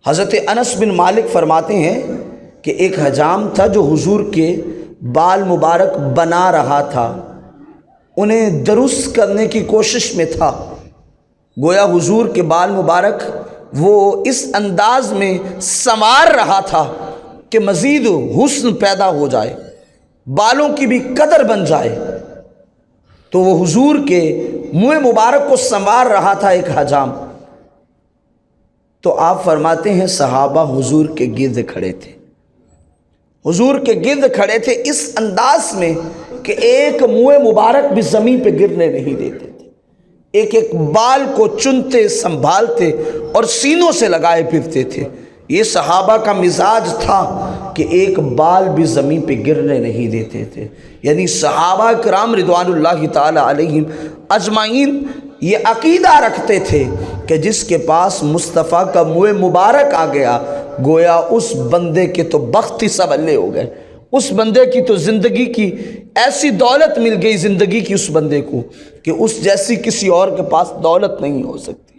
حضرت انس بن مالک فرماتے ہیں کہ ایک حجام تھا جو حضور کے بال مبارک بنا رہا تھا، انہیں درست کرنے کی کوشش میں تھا۔ گویا حضور کے بال مبارک وہ اس انداز میں سنوار رہا تھا کہ مزید حسن پیدا ہو جائے، بالوں کی بھی قدر بن جائے۔ تو وہ حضور کے منہ مبارک کو سنوار رہا تھا ایک حجام۔ تو آپ فرماتے ہیں صحابہ حضور کے گرد کھڑے تھے، حضور کے گرد کھڑے تھے اس انداز میں کہ ایک منہ مبارک بھی زمین پہ گرنے نہیں دیتے تھے، ایک ایک بال کو چنتے سنبھالتے اور سینوں سے لگائے پھرتے تھے۔ یہ صحابہ کا مزاج تھا کہ ایک بال بھی زمین پہ گرنے نہیں دیتے تھے۔ یعنی صحابہ کرام رضوان اللہ تعالی علیہم اجمعین یہ عقیدہ رکھتے تھے کہ جس کے پاس مصطفیٰ کا منہ مبارک آ گیا، گویا اس بندے کے تو بخت ہی سنولے ہو گئے، اس بندے کی تو زندگی کی ایسی دولت مل گئی زندگی کی اس بندے کو کہ اس جیسی کسی اور کے پاس دولت نہیں ہو سکتی۔